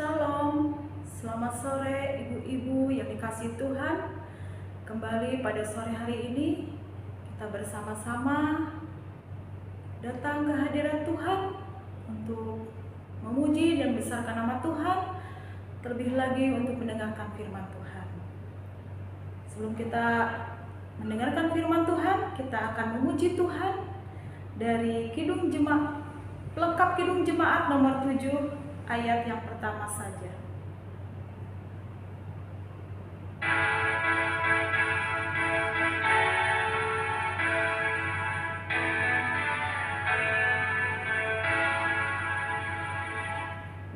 Shalom, selamat sore ibu-ibu yang dikasihi Tuhan. Kembali pada sore hari ini kita bersama-sama datang ke hadirat Tuhan untuk memuji dan besarkan nama Tuhan, terlebih lagi untuk mendengarkan firman Tuhan. Sebelum kita mendengarkan firman Tuhan, kita akan memuji Tuhan dari Kidung Jemaat, pelengkap Kidung Jemaat nomor 7 ayat yang pertama saja.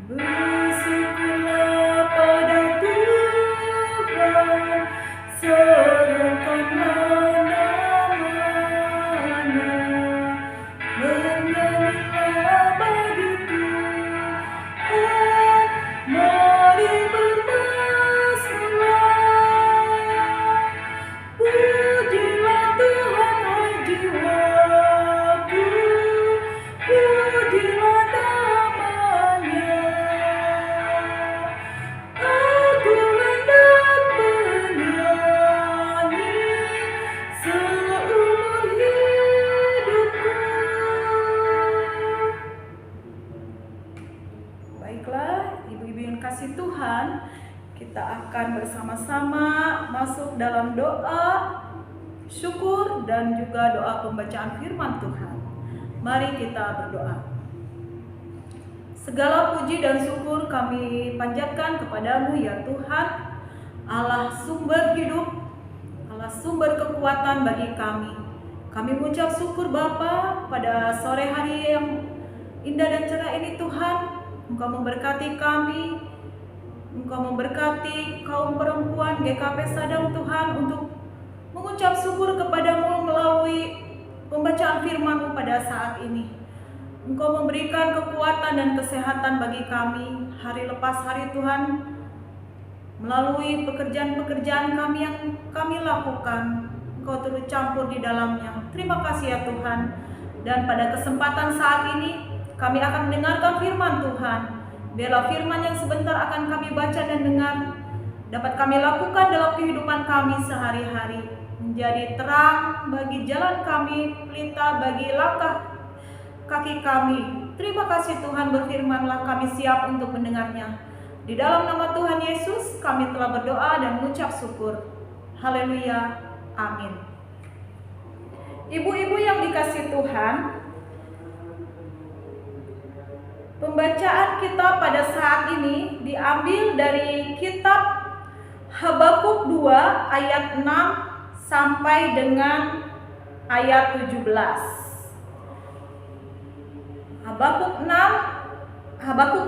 Bersyukurlah pada Tuhan, serukanlah namanya, bernyanyilah bagi Tuhan, mari bermazmurlah. Pujilah Tuhan, hai jiwaku, pujilah namanya. Aku hendak bernyanyi seumur hidupku. Baiklah, ibu-ibu yang kasih Tuhan, kita akan bersama-sama masuk dalam doa syukur dan juga doa pembacaan firman Tuhan. Mari kita berdoa. Segala puji dan syukur kami panjatkan kepadamu ya Tuhan, Allah sumber hidup, Allah sumber kekuatan bagi kami. Kami mengucap syukur Bapa pada sore hari yang indah dan cerah ini Tuhan. Engkau memberkati kami, Engkau memberkati kaum perempuan GKP Sadang Tuhan untuk mengucap syukur kepadamu melalui pembacaan firman-Mu pada saat ini. Engkau memberikan kekuatan dan kesehatan bagi kami hari lepas hari Tuhan, melalui pekerjaan-pekerjaan kami yang kami lakukan. Engkau turut campur di dalamnya. Terima kasih ya Tuhan. Dan pada kesempatan saat ini kami akan mendengarkan firman Tuhan. Biarlah firman yang sebentar akan kami baca dan dengar dapat kami lakukan dalam kehidupan kami sehari-hari, menjadi terang bagi jalan kami, pelita bagi langkah kaki kami. Terima kasih Tuhan, berfirmanlah, kami siap untuk mendengarnya. Di dalam nama Tuhan Yesus kami telah berdoa dan mengucap syukur. Haleluya, amin. Ibu-ibu yang dikasihi Tuhan, pembacaan kita pada saat ini diambil dari kitab Habakuk 2 ayat 6 sampai dengan ayat 17. Habakuk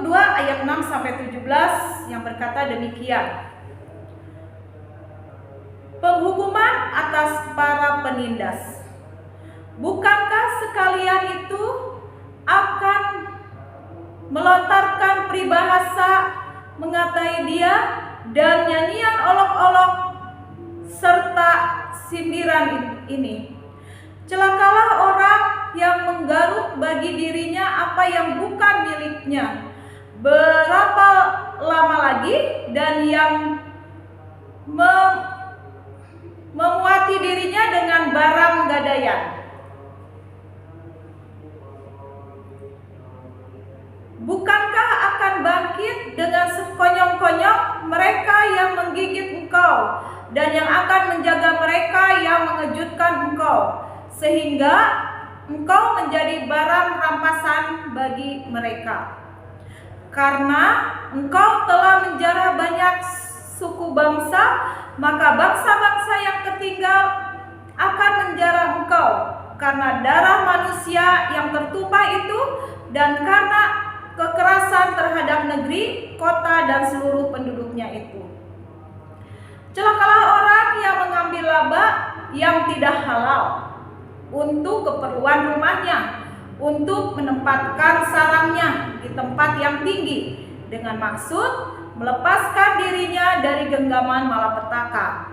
2 ayat 6 sampai 17 yang berkata demikian. Penghukuman atas para penindas. Bukankah sekalian itu akan melontarkan peribahasa mengatai dia dan nyanyian olok-olok serta sindiran ini? Celakalah orang yang menggaruk bagi dirinya apa yang bukan miliknya. Berapa lama lagi dan yang memuati dirinya dengan barang gadaian. Bukankah akan bangkit dengan sekonyong-konyong mereka yang menggigit engkau, dan yang akan menjaga mereka yang mengejutkan engkau, sehingga engkau menjadi barang rampasan bagi mereka. Karena engkau telah menjarah banyak suku bangsa, maka bangsa-bangsa yang tertinggal akan menjarah engkau, karena darah manusia yang tertumpah itu, dan karena kekerasan terhadap negeri, kota, dan seluruh penduduknya itu. Celakalah orang yang mengambil laba yang tidak halal untuk keperluan rumahnya, untuk menempatkan sarangnya di tempat yang tinggi, dengan maksud melepaskan dirinya dari genggaman malapetaka.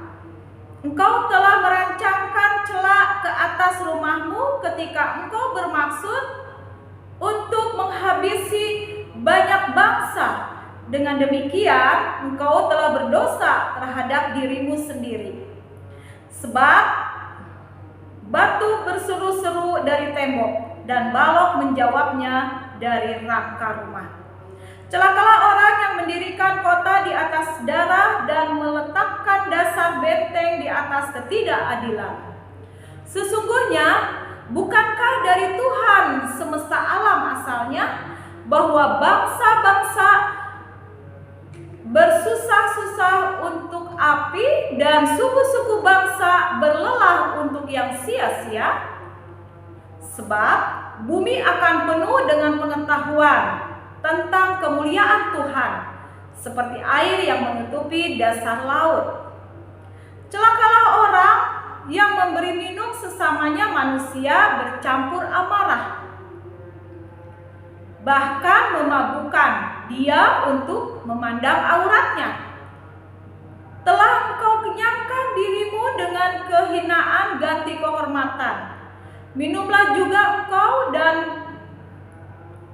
Engkau telah merancangkan celah ke atas rumahmu ketika engkau bermaksud untuk menghabisi banyak bangsa Dengan demikian, engkau telah berdosa terhadap dirimu sendiri. Sebab batu berseru-seru dari tembok dan balok menjawabnya dari rangka rumah. Celakalah orang yang mendirikan kota di atas darah dan meletakkan dasar benteng di atas ketidakadilan. Sesungguhnya, bukankah dari Tuhan semesta alam asalnya bahwa bangsa-bangsa bersusah-susah untuk api dan suku-suku bangsa berlelah untuk yang sia-sia? Sebab bumi akan penuh dengan pengetahuan tentang kemuliaan Tuhan, seperti air yang menutupi dasar laut. Celakalah orang yang memberi minum sesamanya manusia bercampur amarah, bahkan memabukkan dia untuk memandang auratnya. Telah engkau kenyangkan dirimu dengan kehinaan ganti kehormatan. Minumlah juga engkau dan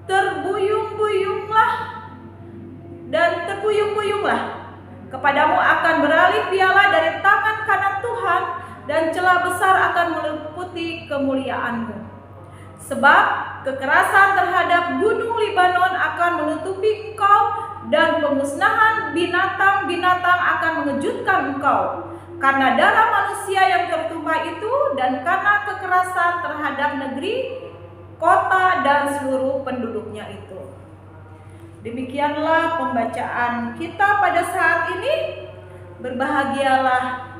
terbuyung-buyunglah. Kepadamu akan beralih piala dari tangan kanan Tuhan, dan celah besar akan meliputi kemuliaanmu. Sebab kekerasan terhadap gunung Libanon akan menutupi engkau, dan pemusnahan binatang-binatang akan mengejutkan engkau, karena darah manusia yang tertumpah itu, dan karena kekerasan terhadap negeri, kota, dan seluruh penduduknya itu. Demikianlah pembacaan kita pada saat ini. Berbahagialah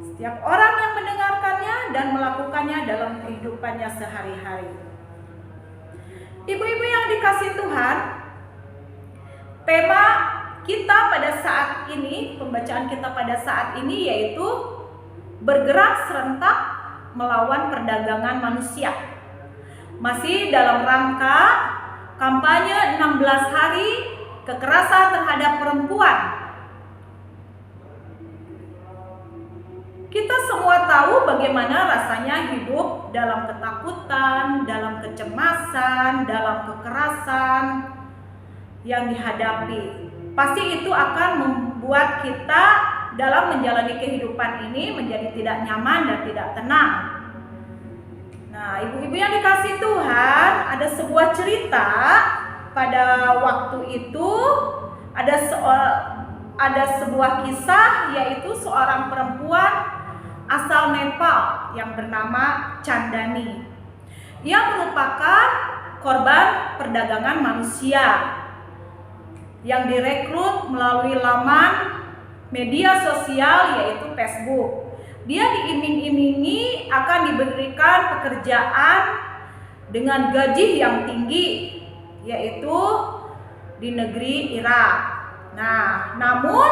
setiap orang yang mendengarkannya dan melakukannya dalam kehidupannya sehari-hari. Ibu-ibu yang dikasihi Tuhan, tema kita pada saat ini, pembacaan kita pada saat ini yaitu bergerak serentak melawan perdagangan manusia. Masih dalam rangka kampanye 16 hari kekerasan terhadap perempuan. Kita semua tahu bagaimana rasanya hidup dalam ketakutan, dalam kecemasan, dalam kekerasan yang dihadapi. Pasti itu akan membuat kita dalam menjalani kehidupan ini menjadi tidak nyaman dan tidak tenang. Nah, ibu-ibu yang dikasihi Tuhan, ada sebuah cerita pada waktu itu, ada sebuah kisah, yaitu seorang perempuan asal Nepal yang bernama Chandani. Ia merupakan korban perdagangan manusia yang direkrut melalui laman media sosial yaitu Facebook. Dia diiming-imingi akan diberikan pekerjaan dengan gaji yang tinggi, yaitu di negeri Irak. Nah, namun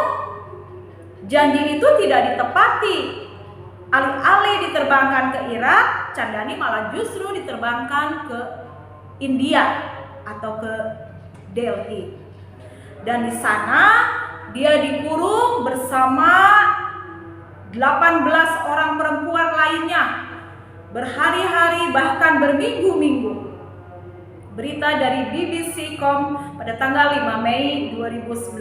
janji itu tidak ditepati. Alih-alih diterbangkan ke Irak, Chandani malah justru diterbangkan ke India atau ke Delhi. Dan di sana dia dikurung bersama 18 orang perempuan lainnya berhari-hari bahkan berminggu-minggu. Berita dari BBC.com pada tanggal 5 Mei 2019.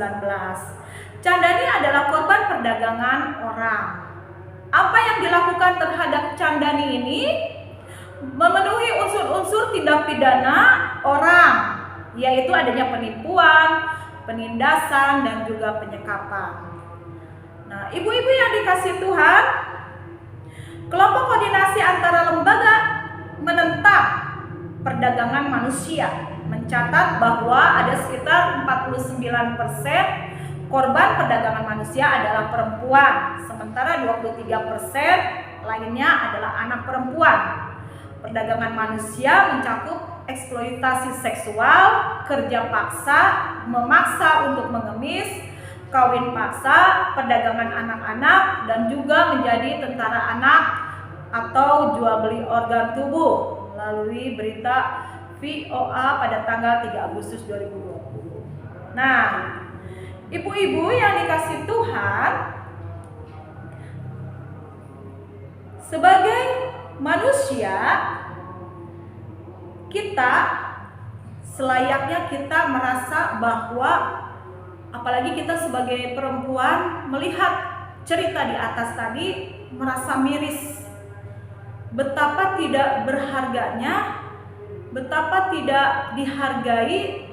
Chandani adalah korban perdagangan orang. Apa yang dilakukan terhadap Chandani ini memenuhi unsur-unsur tindak pidana orang, yaitu adanya penipuan, penindasan, dan juga penyekapan. Nah, ibu-ibu yang dikasihi Tuhan, kelompok koordinasi antara lembaga menentang perdagangan manusia mencatat bahwa ada sekitar 49% korban perdagangan manusia adalah perempuan, sementara 23% lainnya adalah anak perempuan. Perdagangan manusia mencakup eksploitasi seksual, kerja paksa, memaksa untuk mengemis, kawin paksa, perdagangan anak-anak, dan juga menjadi tentara anak atau jual beli organ tubuh melalui berita VOA pada tanggal 3 Agustus 2020. Nah, ibu-ibu yang dikasihi Tuhan, sebagai manusia, kita selayaknya kita merasa bahwa apalagi kita sebagai perempuan melihat cerita di atas tadi merasa miris. Betapa tidak berharganya, betapa tidak dihargai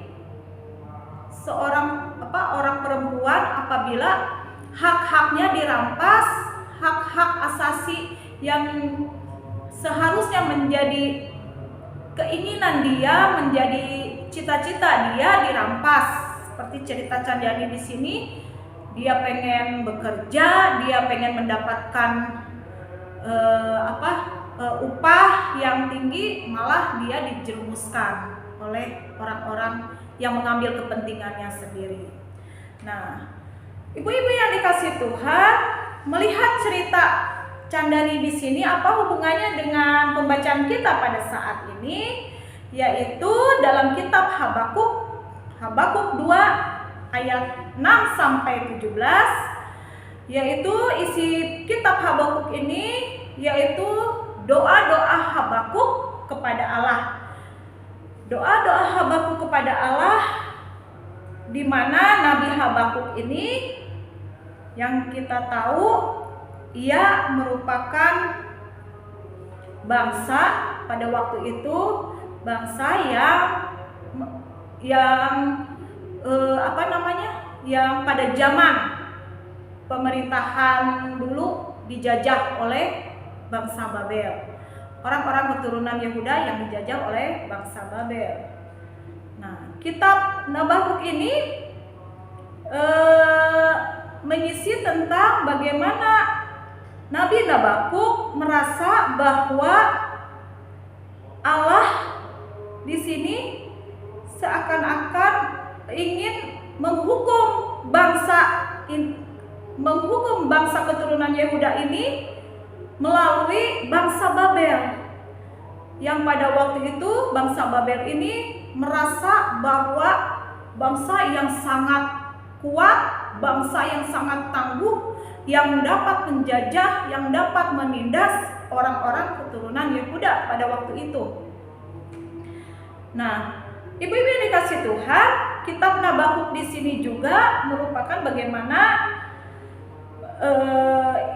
seorang orang perempuan apabila hak-haknya dirampas, hak-hak asasi yang seharusnya menjadi keinginan dia, menjadi cita-cita dia dirampas. Seperti cerita Candiani di sini, dia pengen bekerja, dia pengen mendapatkan upah yang tinggi, malah dia dijerumuskan oleh orang-orang yang mengambil kepentingannya sendiri. Nah, ibu-ibu yang dikasih Tuhan, melihat cerita Candiani di sini apa hubungannya dengan pembacaan kita pada saat ini, yaitu dalam kitab Habakuk 2 ayat 6 sampai 17, yaitu isi kitab Habakuk ini yaitu doa-doa Habakuk kepada Allah. Doa-doa Habakuk kepada Allah, di mana Nabi Habakuk ini yang kita tahu ia merupakan bangsa pada waktu itu, bangsa yang pada zaman pemerintahan dulu dijajah oleh bangsa Babel. Orang-orang keturunan Yehuda yang dijajah oleh bangsa Babel. Nah, kitab Habakuk ini mengisi tentang bagaimana Nabi Habakuk merasa bahwa Allah di sini seakan-akan ingin menghukum bangsa keturunan Yehuda ini melalui bangsa Babel, yang pada waktu itu bangsa Babel ini merasa bahwa bangsa yang sangat kuat, bangsa yang sangat tangguh, yang dapat menjajah, yang dapat menindas orang-orang keturunan Yehuda pada waktu itu. Nah, ibu-ibu yang dikasih Tuhan, kitab Habakuk di sini juga merupakan bagaimana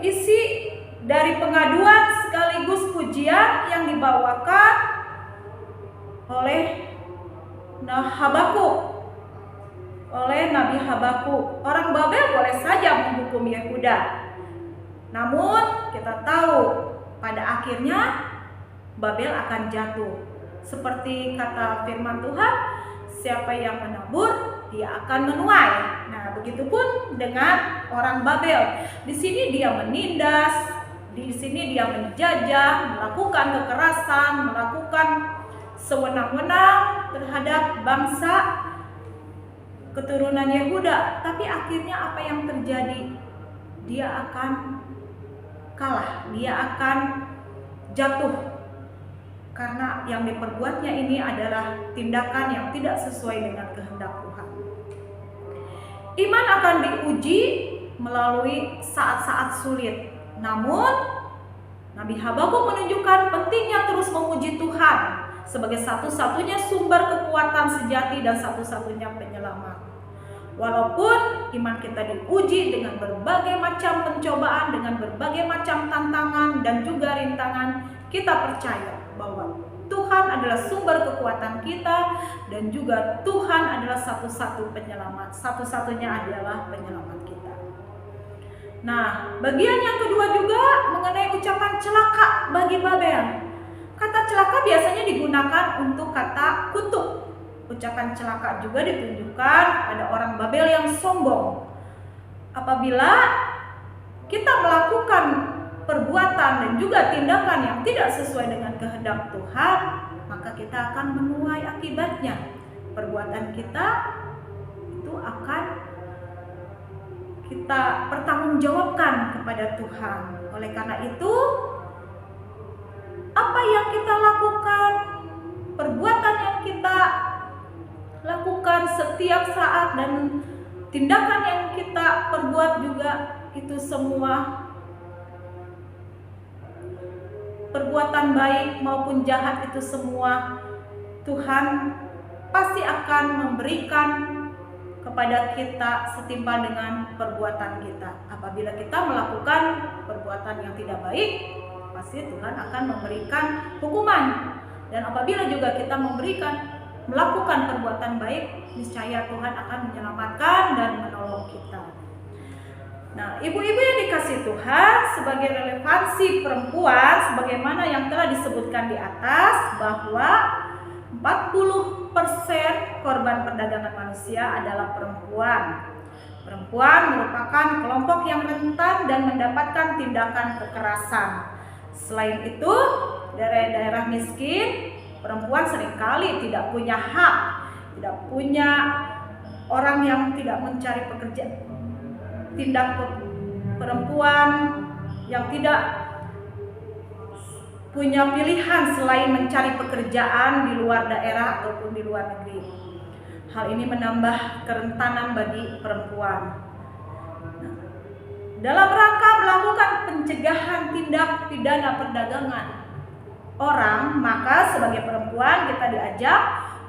isi dari pengaduan sekaligus pujian yang dibawakan oleh Nabi Habakuk. Orang Babel boleh saja menghukum Yehuda, namun kita tahu pada akhirnya Babel akan jatuh. Seperti kata firman Tuhan, siapa yang menabur, dia akan menuai. Nah, begitupun dengan orang Babel. Di sini dia menindas, di sini dia menjajah, melakukan kekerasan, melakukan sewenang-wenang terhadap bangsa keturunan Yehuda. Tapi akhirnya apa yang terjadi? Dia akan kalah, dia akan jatuh, karena yang diperbuatnya ini adalah tindakan yang tidak sesuai dengan kehendak Tuhan. Iman akan diuji melalui saat-saat sulit. Namun Nabi Habakuk menunjukkan pentingnya terus memuji Tuhan sebagai satu-satunya sumber kekuatan sejati dan satu-satunya penyelamat. Walaupun iman kita diuji dengan berbagai macam pencobaan, dengan berbagai macam tantangan dan juga rintangan, kita percaya bahwa Tuhan adalah sumber kekuatan kita dan juga Tuhan adalah satu-satu penyelamat. Satu-satunya adalah penyelamat kita. Nah, bagian yang kedua juga mengenai ucapan celaka bagi Babel. Kata celaka biasanya digunakan untuk kata kutuk. Ucapan celaka juga ditunjukkan pada orang Babel yang sombong. Apabila kita melakukan perbuatan dan juga tindakan yang tidak sesuai dengan kehendak Tuhan, maka kita akan menuai akibatnya. Perbuatan kita itu akan kita pertanggungjawabkan kepada Tuhan. Oleh karena itu, apa yang kita lakukan, perbuatan yang kita lakukan setiap saat dan tindakan yang kita perbuat juga, itu semua perbuatan baik maupun jahat, itu semua Tuhan pasti akan memberikan kepada kita setimpal dengan perbuatan kita. Apabila kita melakukan perbuatan yang tidak baik, pasti Tuhan akan memberikan hukuman. Dan apabila juga kita melakukan perbuatan baik, niscaya Tuhan akan menyelamatkan dan menolong kita. Nah, ibu-ibu yang dikasihi Tuhan, sebagai relevansi perempuan, sebagaimana yang telah disebutkan di atas, bahwa 40% korban perdagangan manusia adalah perempuan. Perempuan merupakan kelompok yang rentan dan mendapatkan tindakan kekerasan. Selain itu, daerah-daerah miskin, perempuan seringkali tidak punya hak, tidak punya orang yang tidak mencari pekerjaan. Tindak perempuan yang tidak punya pilihan selain mencari pekerjaan di luar daerah ataupun di luar negeri. Hal ini menambah kerentanan bagi perempuan. Dalam rangka melakukan pencegahan tindak pidana perdagangan orang, maka sebagai perempuan kita diajak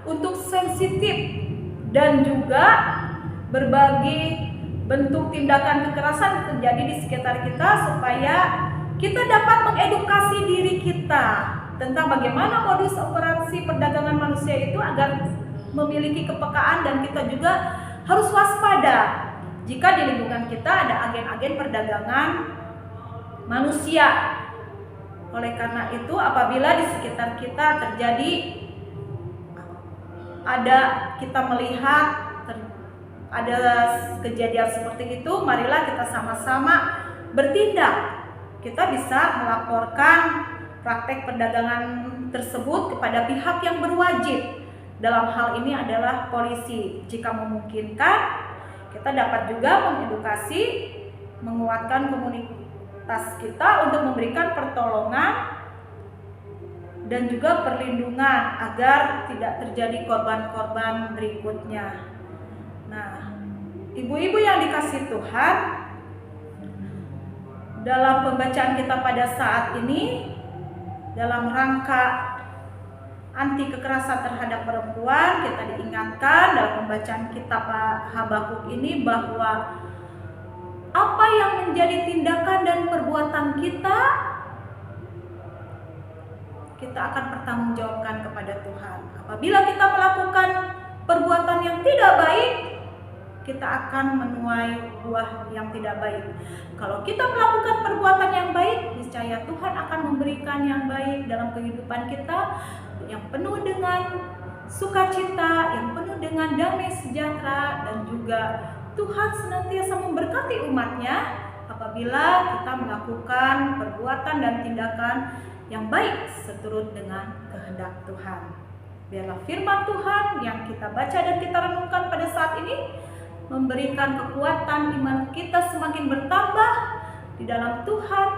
untuk sensitif dan juga berbagi bentuk tindakan kekerasan terjadi di sekitar kita, supaya kita dapat mengedukasi diri kita tentang bagaimana modus operasi perdagangan manusia itu agar memiliki kepekaan, dan kita juga harus waspada jika di lingkungan kita ada agen-agen perdagangan manusia. Oleh karena itu, apabila di sekitar kita terjadi kita melihat ada kejadian seperti itu, marilah kita sama-sama bertindak. Kita bisa melaporkan praktek perdagangan tersebut kepada pihak yang berwajib. Dalam hal ini adalah polisi. Jika memungkinkan, kita dapat juga mengedukasi, menguatkan komunitas kita untuk memberikan pertolongan dan juga perlindungan agar tidak terjadi korban-korban berikutnya. Nah, ibu-ibu yang dikasihi Tuhan, dalam pembacaan kita pada saat ini, dalam rangka anti kekerasan terhadap perempuan, kita diingatkan dalam pembacaan kitab Habakuk ini bahwa apa yang menjadi tindakan dan perbuatan kita akan bertanggungjawabkan kepada Tuhan. Apabila kita melakukan perbuatan yang tidak baik, kita akan menuai buah yang tidak baik. Kalau kita melakukan perbuatan yang baik, niscaya Tuhan akan memberikan yang baik dalam kehidupan kita, yang penuh dengan sukacita, yang penuh dengan damai sejahtera, dan juga Tuhan senantiasa memberkati umatnya apabila kita melakukan perbuatan dan tindakan yang baik seturut dengan kehendak Tuhan. Biarlah firman Tuhan yang kita baca dan kita renungkan pada saat ini memberikan kekuatan iman kita semakin bertambah di dalam Tuhan.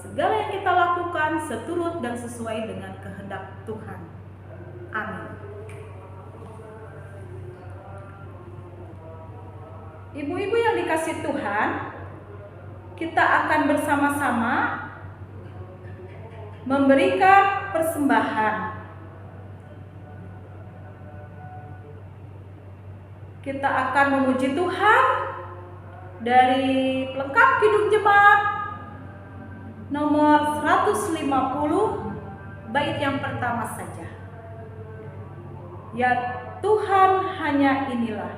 Segala yang kita lakukan seturut dan sesuai dengan kehendak Tuhan. Amin. Ibu-ibu yang dikasihi Tuhan, kita akan bersama-sama memberikan persembahan. Kita akan memuji Tuhan dari pelengkap Kidung Jemaat nomor 150, bait yang pertama saja. Ya Tuhan, hanya inilah.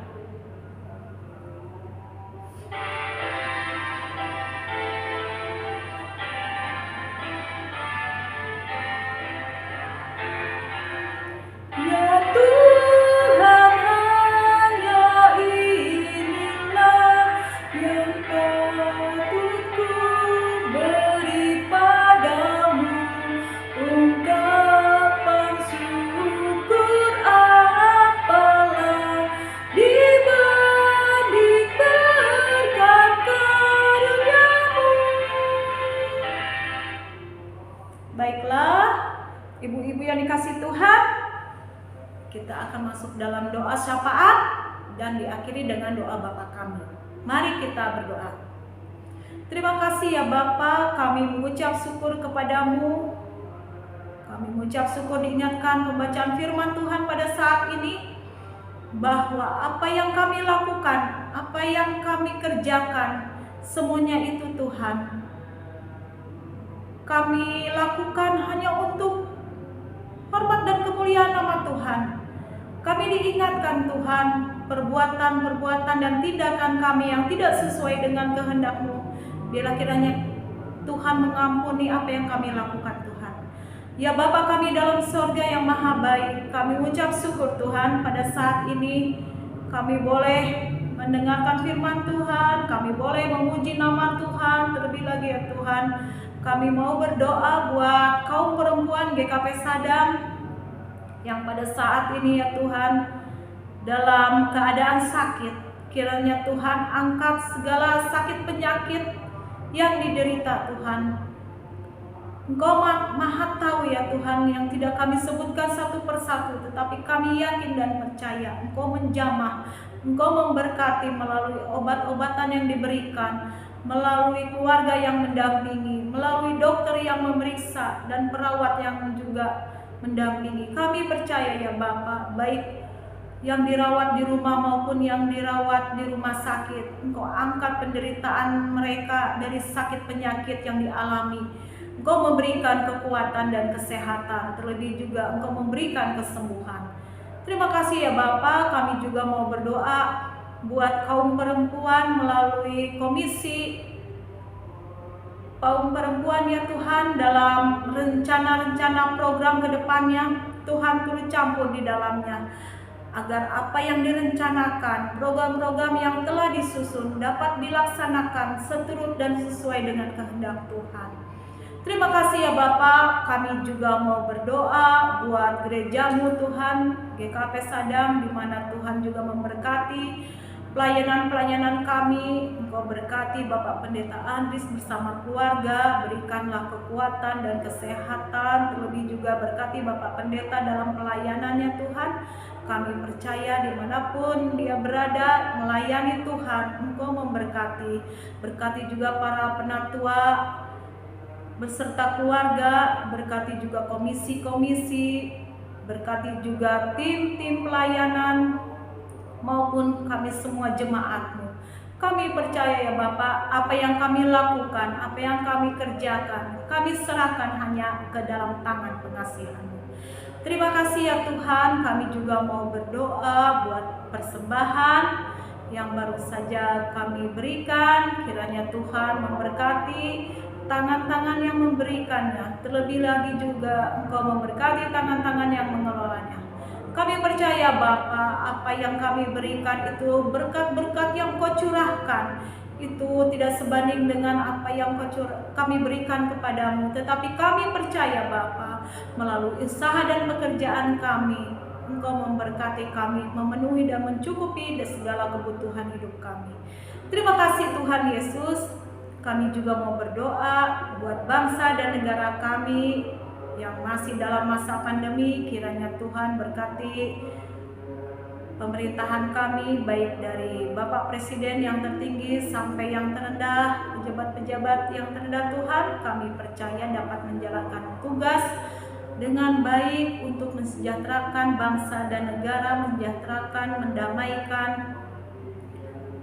Ibu-ibu yang dikasihi Tuhan, kita akan masuk dalam doa syafaat dan diakhiri dengan doa Bapa kami. Mari kita berdoa. Terima kasih ya Bapa, kami mengucap syukur kepadamu. Kami mengucap syukur diingatkan pembacaan firman Tuhan pada saat ini. bahwa apa yang kami lakukan, apa yang kami kerjakan, semuanya itu Tuhan, kami lakukan hanya untuk hormat dan kemuliaan nama Tuhan. Kami diingatkan Tuhan, perbuatan-perbuatan dan tindakan kami yang tidak sesuai dengan kehendak-Mu, biarlah kiranya Tuhan mengampuni apa yang kami lakukan Tuhan. Ya Bapa kami dalam sorga yang maha baik, kami ucap syukur Tuhan pada saat ini kami boleh mendengarkan firman Tuhan, kami boleh memuji nama Tuhan. Terlebih lagi ya Tuhan, kami mau berdoa buat kaum perempuan GKP Sadang yang pada saat ini ya Tuhan dalam keadaan sakit. Kiranya Tuhan angkat segala sakit penyakit yang diderita Tuhan. Engkau maha tahu ya Tuhan, yang tidak kami sebutkan satu persatu, tetapi kami yakin dan percaya Engkau menjamah, Engkau memberkati melalui obat-obatan yang diberikan, melalui keluarga yang mendampingi, melalui dokter yang memeriksa, dan perawat yang juga mendampingi. Kami percaya ya Bapa, baik yang dirawat di rumah maupun yang dirawat di rumah sakit, Engkau angkat penderitaan mereka dari sakit penyakit yang dialami. Engkau memberikan kekuatan dan kesehatan, terlebih juga Engkau memberikan kesembuhan. Terima kasih ya Bapa, kami juga mau berdoa buat kaum perempuan melalui komisi kaum perempuan ya Tuhan, dalam rencana-rencana program ke depannya, Tuhan turut campur di dalamnya, agar apa yang direncanakan, program-program yang telah disusun dapat dilaksanakan seturut dan sesuai dengan kehendak Tuhan. Terima kasih ya Bapak, kami juga mau berdoa buat gerejamu Tuhan, GKP Sadang, di mana Tuhan juga memberkati pelayanan-pelayanan kami. Engkau berkati Bapak Pendeta Andris bersama keluarga, berikanlah kekuatan dan kesehatan, terlebih juga berkati Bapak Pendeta dalam pelayanannya Tuhan. Kami percaya dimanapun dia berada melayani Tuhan, Engkau memberkati. Berkati juga para penatua beserta keluarga, berkati juga komisi-komisi, berkati juga tim-tim pelayanan maupun kami semua jemaat-Mu. Kami percaya ya Bapak, apa yang kami lakukan, apa yang kami kerjakan, kami serahkan hanya ke dalam tangan pengasihan-Mu. Terima kasih ya Tuhan, kami juga mau berdoa buat persembahan yang baru saja kami berikan. Kiranya Tuhan memberkati tangan-tangan yang memberikannya, terlebih lagi juga Engkau memberkati tangan-tangan yang mengelolanya. Kami percaya Bapa, apa yang kami berikan itu berkat-berkat yang Kau curahkan, itu tidak sebanding dengan apa yang kami berikan kepadamu, tetapi kami percaya Bapa, melalui usaha dan pekerjaan kami, Engkau memberkati kami, memenuhi dan mencukupi segala kebutuhan hidup kami. Terima kasih Tuhan Yesus. Kami juga mau berdoa buat bangsa dan negara kami yang masih dalam masa pandemi. Kiranya Tuhan berkati pemerintahan kami, baik dari Bapak Presiden yang tertinggi sampai yang terendah, pejabat-pejabat yang terendah Tuhan. Kami percaya dapat menjalankan tugas dengan baik untuk mensejahterakan bangsa dan negara, mensejahterakan, mendamaikan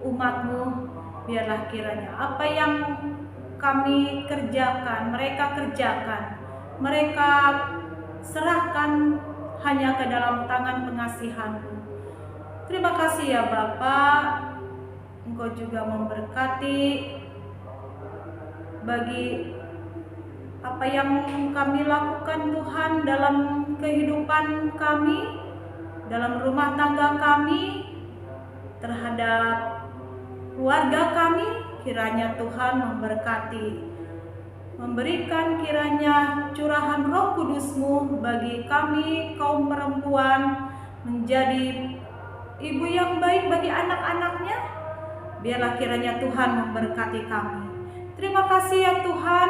umat-Mu. Biarlah kiranya apa yang kami kerjakan, mereka kerjakan, mereka serahkan hanya ke dalam tangan pengasihan-Mu. Terima kasih ya Bapak, Engkau juga memberkati bagi apa yang kami lakukan Tuhan dalam kehidupan kami, dalam rumah tangga kami, terhadap keluarga kami. Kiranya Tuhan memberkati, memberikan kiranya curahan Roh Kudus-Mu bagi kami kaum perempuan, menjadi ibu yang baik bagi anak-anaknya. Biarlah kiranya Tuhan memberkati kami. Terima kasih ya Tuhan,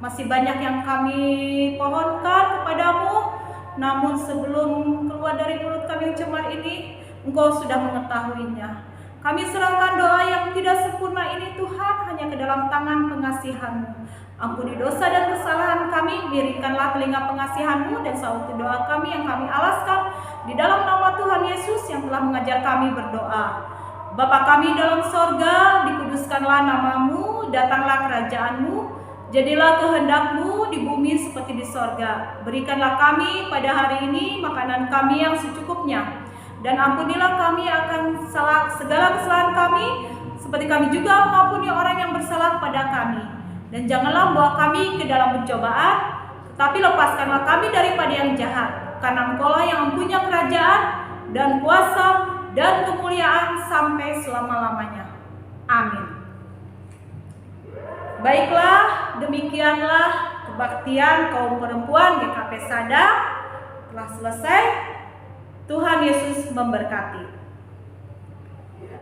masih banyak yang kami pohonkan kepadamu, namun sebelum keluar dari mulut kami yang cemar ini, Engkau sudah mengetahuinya. Kami serahkan doa yang tidak sempurna ini Tuhan hanya ke dalam tangan pengasihan-Mu. Ampuni dosa dan kesalahan kami, miringkanlah telinga pengasihan-Mu dan sauti doa kami yang kami alaskan di dalam nama Tuhan Yesus yang telah mengajar kami berdoa. Bapa kami dalam sorga, dikuduskanlah nama-Mu, datanglah kerajaan-Mu, jadilah kehendak-Mu di bumi seperti di sorga. Berikanlah kami pada hari ini makanan kami yang secukupnya, dan ampunilah kami akan segala kesalahan kami, seperti kami juga mengampuni orang yang bersalah pada kami. Dan janganlah bawa kami ke dalam pencobaan, tetapi lepaskanlah kami daripada yang jahat. Karena Engkau-lah yang mempunyai kerajaan dan kuasa dan kemuliaan sampai selama-lamanya. Amin. Baiklah, demikianlah kebaktian kaum perempuan GKP Sadang telah selesai. Tuhan Yesus memberkati.